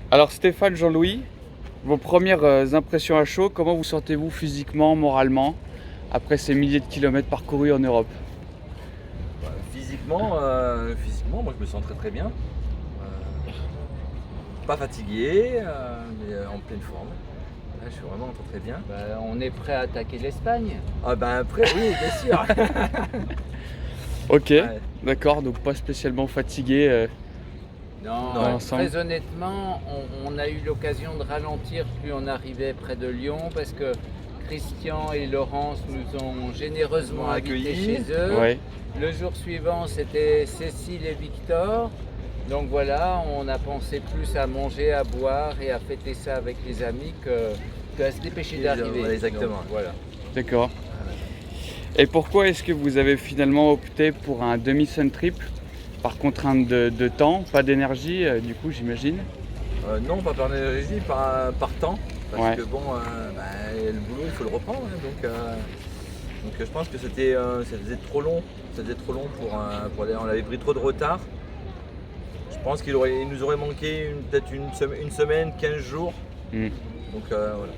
Alors Stéphane, Jean-Louis, vos premières impressions à chaud, comment vous sentez-vous physiquement, moralement, après ces milliers de kilomètres parcourus en Europe? Physiquement, moi je me sens très très bien. Pas fatigué, mais en pleine forme. Là, je suis vraiment très très bien. On est prêt à attaquer l'Espagne. Ah ben après, oui, bien sûr. Ok, Ouais. d'accord, donc pas spécialement fatigué. Non, Dans l'ensemble. très honnêtement, on a eu l'occasion de ralentir plus on arrivait près de Lyon parce que Christian et Laurence nous ont généreusement invités Accueillis. chez eux. Ouais, Le jour suivant, c'était Cécile et Victor. Donc voilà, on a pensé plus à manger, à boire et à fêter ça avec les amis qu'à se dépêcher d'arriver. Voilà, exactement. Donc, voilà. d'accord. Et pourquoi est-ce que vous avez finalement opté pour un demi-sun trip par contrainte de temps, pas d'énergie du coup j'imagine? Non, pas par énergie, par temps. Parce Ouais. que bon, le boulot, il faut le reprendre. Donc je pense que ça faisait trop long. Ça faisait trop long pour aller. On avait pris trop de retard. Je pense qu'il nous aurait manqué peut-être une semaine, 15 jours. Mm. Donc voilà.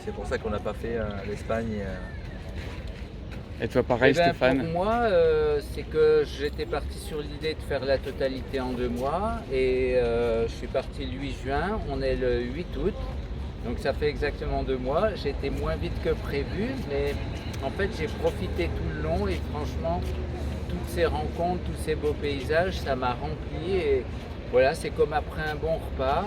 C'est pour ça qu'on n'a pas fait l'Espagne. Et toi pareil Eh ben, Stéphane? pour moi, c'est que j'étais parti sur l'idée de faire la totalité en 2 mois et je suis parti le 8 juin, on est le 8 août, donc ça fait exactement 2 mois. J'ai été moins vite que prévu, mais en fait j'ai profité tout le long et franchement, toutes ces rencontres, tous ces beaux paysages, ça m'a rempli et voilà, c'est comme après un bon repas,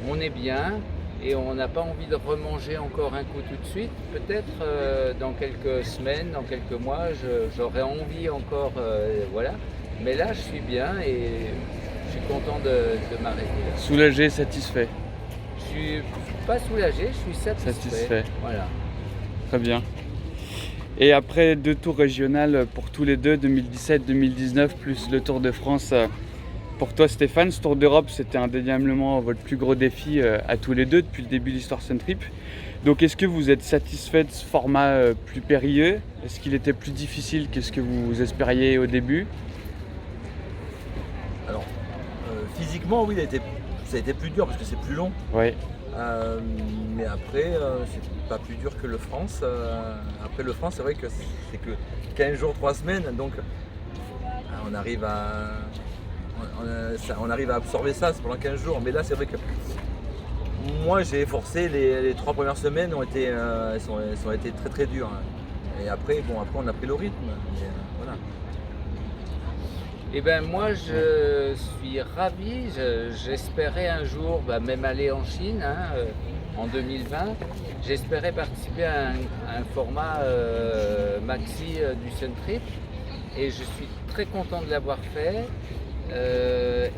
on est bien. Et on n'a pas envie de remanger encore un coup tout de suite. Peut-être dans quelques semaines, dans quelques mois, j'aurai envie encore, voilà. Mais là, je suis bien et je suis content de m'arrêter là. Soulagé, satisfait, Je suis pas soulagé, je suis satisfait. Satisfait. Voilà. très bien. Et après 2 tours régionales pour tous les deux, 2017-2019, plus le Tour de France pour toi Stéphane, ce Tour d'Europe c'était indéniablement votre plus gros défi à tous les deux depuis le début de l'histoire Sun Trip. Donc est-ce que vous êtes satisfait de ce format plus périlleux? Est-ce qu'il était plus difficile que ce que vous espériez au début? Alors, physiquement, oui, ça a été plus dur parce que c'est plus long. Ouais, Mais après, c'est pas plus dur que le France. Après le France, c'est vrai que c'est que 15 jours, 3 semaines, donc on arrive on arrive à absorber ça, c'est pendant 15 jours. Mais là, c'est vrai que moi, j'ai forcé, les 3 premières semaines elles ont été très très dures. Et après, on a pris le rythme. Mais, voilà. Eh bien moi je suis ravi, j'espérais un jour même aller en Chine en 2020. J'espérais participer à un format maxi du Sun Trip et je suis très content de l'avoir fait.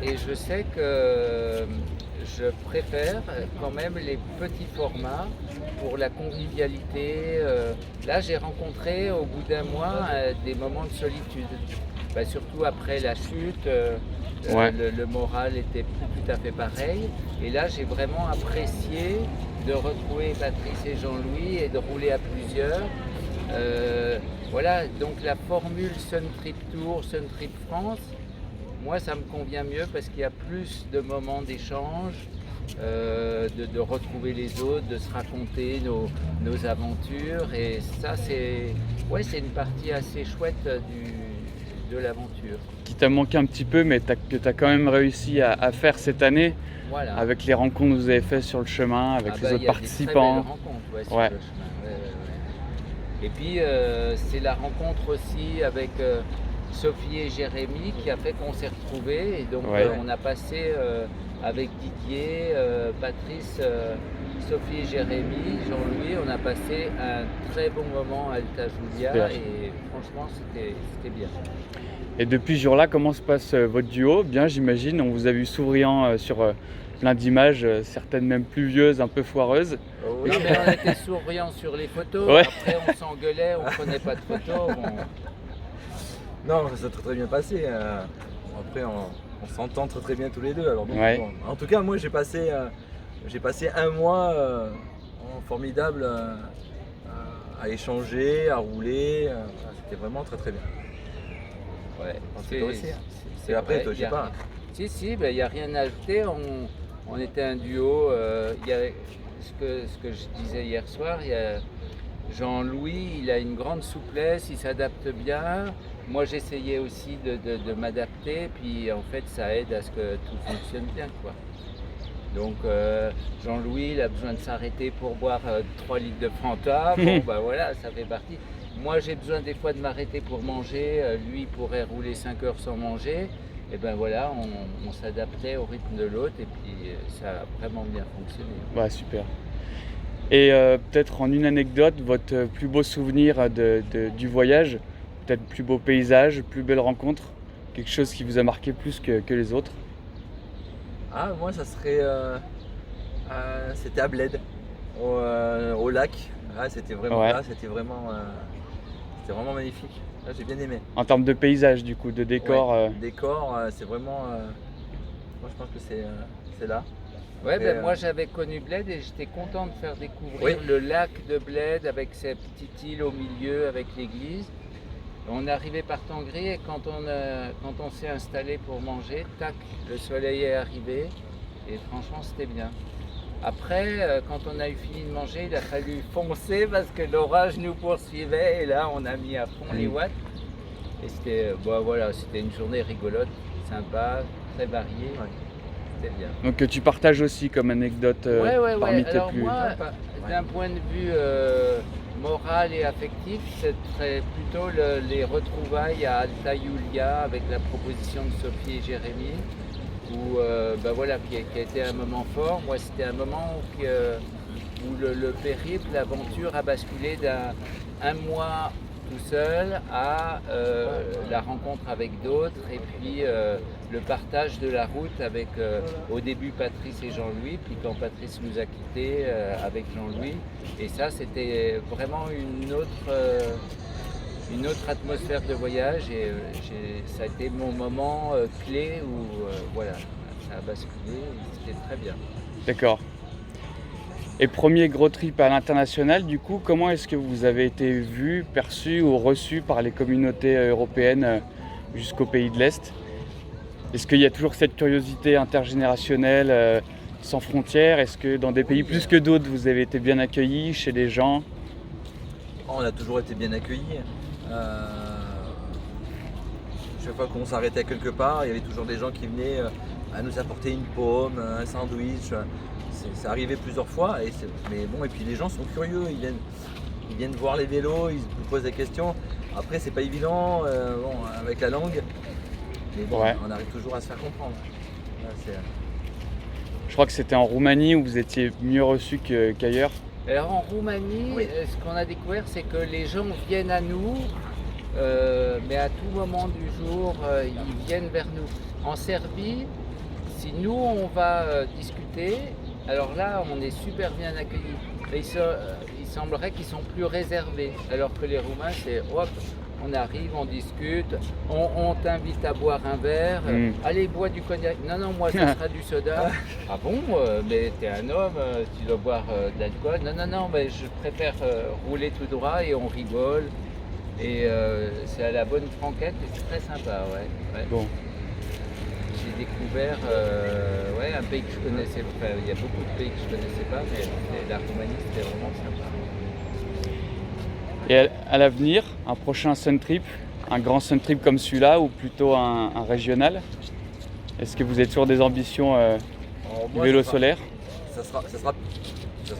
Et je sais que je préfère quand même les petits formats pour la convivialité. Là j'ai rencontré au bout d'un mois des moments de solitude. Surtout après la chute, Ouais. le moral était plus tout à fait pareil. Et là, j'ai vraiment apprécié de retrouver Patrice et Jean-Louis et de rouler à plusieurs. Voilà, donc la formule Sun Trip Tour, Sun Trip France, moi ça me convient mieux parce qu'il y a plus de moments d'échange, de retrouver les autres, de se raconter nos aventures. Et ça, c'est une partie assez chouette de l'aventure. qui t'a manqué un petit peu mais que tu as quand même réussi à faire cette année Voilà. avec les rencontres que vous avez faites sur le chemin, avec les Il autres y a participants. des très belles rencontres sur Ouais. le chemin. Ouais. Et puis c'est la rencontre aussi avec Sophie et Jérémy qui a fait qu'on s'est retrouvés. Et donc Ouais. on a passé avec Didier, Patrice, Sophie et Jérémy, Jean-Louis, on a passé un très bon moment à Alta Julia Super. et franchement c'était bien. Et depuis ce jour-là, comment se passe votre duo? Bien, j'imagine. On vous a vu souriant sur plein d'images, certaines même pluvieuses, un peu foireuses. Oui. Non mais on était souriants sur les photos, Ouais. après on s'engueulait, on prenait pas de photos. Non, ça s'est très très bien passé. Après, on s'entend très très bien tous les deux. Alors, donc, Ouais. En tout cas, moi j'ai passé un mois formidable à échanger, à rouler. C'était vraiment très très bien. Ouais, C'est toi aussi, hein. Et après, toi, je sais pas. Si, ben, il n'y a rien à ajouter. On était un duo. Il y a ce que je disais hier soir, il y a Jean-Louis, il a une grande souplesse, il s'adapte bien. Moi, j'essayais aussi de m'adapter, puis en fait, ça aide à ce que tout fonctionne bien, quoi. Donc, Jean-Louis, il a besoin de s'arrêter pour boire 3 litres de Fanta. Bon, bah voilà, ça fait partie. Moi, j'ai besoin des fois de m'arrêter pour manger. Lui, il pourrait rouler 5 heures sans manger. Et ben voilà, on s'adaptait au rythme de l'autre et puis ça a vraiment bien fonctionné. Ouais, super. Et peut-être en une anecdote, votre plus beau souvenir du voyage, peut-être plus beau paysage, plus belle rencontre, quelque chose qui vous a marqué plus que les autres? Ah, moi, ça serait. C'était à Bled, au lac. Ah, c'était vraiment Ouais. là, c'était vraiment magnifique. Là, j'ai bien aimé. En termes de paysage, du coup, de décor. Ouais, décor, c'est vraiment. Moi, je pense que c'est là. Ouais, ben Et, moi j'avais connu Bled et j'étais content de faire découvrir Oui. le lac de Bled avec ses petites îles au milieu, avec l'église. On est arrivé par Tangri et quand on s'est installé pour manger, tac, le soleil est arrivé et franchement c'était bien. Après, quand on a eu fini de manger, il a fallu foncer parce que l'orage nous poursuivait et là on a mis à fond les watts. Et c'était voilà, c'était une journée rigolote, sympa, très variée. Ouais. C'était bien. Donc que tu partages aussi comme anecdote Ouais. parmi tes Alors plus. moi, Sympa. d'un point de vue moral et affectif, ce serait plutôt les retrouvailles à Alta Iulia avec la proposition de Sophie et Jérémy, où voilà, qui a été un moment fort. Moi, c'était un moment où le périple, l'aventure a basculé d'un mois tout seul à la rencontre avec d'autres et puis le partage de la route avec au début Patrice et Jean-Louis, puis quand Patrice nous a quittés avec Jean-Louis. Et ça, c'était vraiment une autre atmosphère de voyage et ça a été mon moment clé où voilà, ça a basculé et c'était très bien. D'accord. Et premier gros trip à l'international, du coup, comment est-ce que vous avez été vu, perçu ou reçu par les communautés européennes jusqu'aux pays de l'Est? Est-ce qu'il y a toujours cette curiosité intergénérationnelle sans frontières? Est-ce que dans des pays plus que d'autres, vous avez été bien accueillis chez les gens? On a toujours été bien accueillis. Chaque fois qu'on s'arrêtait quelque part, il y avait toujours des gens qui venaient à nous apporter une pomme, un sandwich. C'est arrivé plusieurs fois, mais bon, et puis les gens sont curieux, ils viennent voir les vélos, ils nous posent des questions. Après, c'est pas évident avec la langue, mais bon, Ouais. on arrive toujours à se faire comprendre. Là, Je crois que c'était en Roumanie où vous étiez mieux reçus qu'ailleurs. Alors en Roumanie, Oui. ce qu'on a découvert, c'est que les gens viennent à nous, mais à tout moment du jour, ils viennent vers nous. En Serbie, si nous on va discuter, alors là on est super bien accueillis. Mais il semblerait qu'ils sont plus réservés, alors que les Roumains c'est hop, on arrive, on discute, on t'invite à boire un verre, allez bois du cognac, non moi ça sera du soda. Ah bon, mais t'es un homme, tu dois boire de l'alcool, non mais je préfère rouler tout droit et on rigole. Et c'est à la bonne franquette et c'est très sympa, ouais. Bon. J'ai découvert un pays que je connaissais, enfin il y a beaucoup de pays que je connaissais pas, mais la Roumanie c'était vraiment sympa. Et à l'avenir, un prochain Sun Trip, un grand Sun Trip comme celui-là ou plutôt un régional? Est-ce que vous êtes sur des ambitions Alors, du moi, vélo ça solaire? sera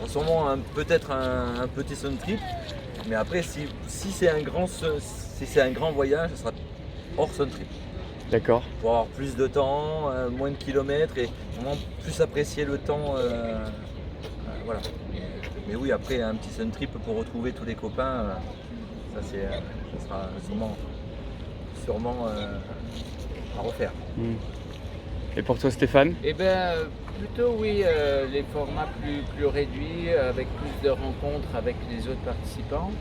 sûrement peut-être un petit sun trip, mais après si c'est un grand voyage, ce sera hors sun trip. D'accord. Pour avoir plus de temps, moins de kilomètres et vraiment plus apprécier le temps. Voilà. Mais oui, après un petit sun trip pour retrouver tous les copains, ça sera sûrement à refaire. Et pour toi, Stéphane? Eh bien, plutôt oui, les formats plus réduits, avec plus de rencontres avec les autres participants.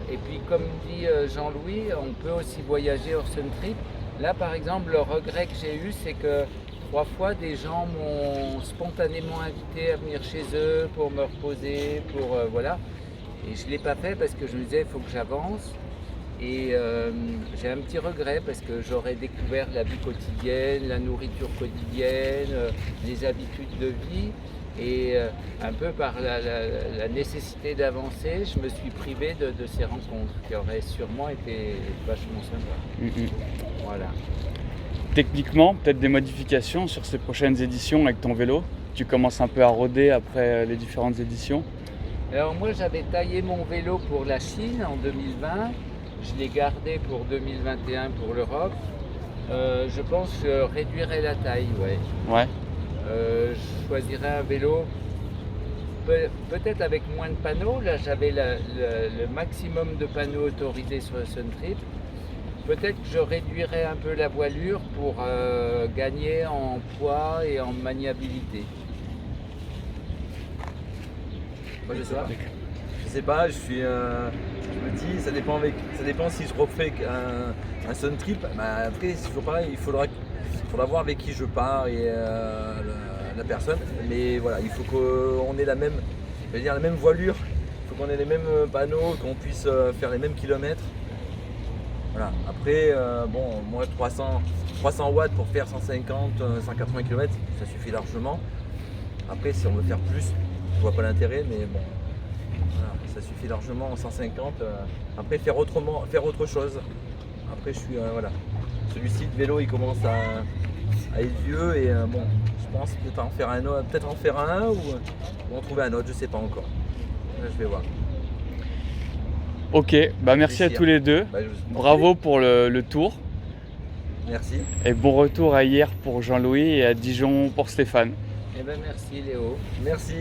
Et puis comme dit Jean-Louis, on peut aussi voyager hors Sun Trip. Là par exemple, le regret que j'ai eu, c'est que 3 fois des gens m'ont spontanément invité à venir chez eux pour me reposer, voilà. Et je ne l'ai pas fait parce que je me disais il faut que j'avance. Et j'ai un petit regret parce que j'aurais découvert la vie quotidienne, la nourriture quotidienne, les habitudes de vie. Et un peu par la nécessité d'avancer, je me suis privé de ces rencontres qui auraient sûrement été vachement sympas. Voilà. Techniquement, peut-être des modifications sur ces prochaines éditions avec ton vélo? Tu commences un peu à rôder après les différentes éditions? Alors moi j'avais taillé mon vélo pour la Chine en 2020, je l'ai gardé pour 2021 pour l'Europe. Je pense que je réduirai la taille, ouais. Ouais. Je choisirais un vélo peut-être avec moins de panneaux. Là j'avais le maximum de panneaux autorisés sur le Suntrip. Peut-être que je réduirais un peu la voilure pour gagner en poids et en maniabilité. Moi je sais pas, je me dis ça dépend si je refais un Suntrip. Bah, après c'est toujours pareil, il faudra voir avec qui je pars et la personne. Mais voilà, il faut qu'on ait la même voilure, il faut qu'on ait les mêmes panneaux, qu'on puisse faire les mêmes kilomètres. Voilà. Après, bon, moi 300 watts pour faire 150, 180 km, ça suffit largement. Après, si on veut faire plus, je vois pas l'intérêt, mais bon, voilà, ça suffit largement en 150. Après, faire autre chose. Après, je suis, voilà. Celui-ci de vélo, il commence à être vieux et bon, je pense peut-être en faire un ou en trouver un autre, je sais pas encore. Là, je vais voir. Ok, bah merci à tous les deux. Bah, Bravo pour le tour. Merci. Et bon retour à hier pour Jean-Louis et à Dijon pour Stéphane. Eh ben merci Léo. Merci.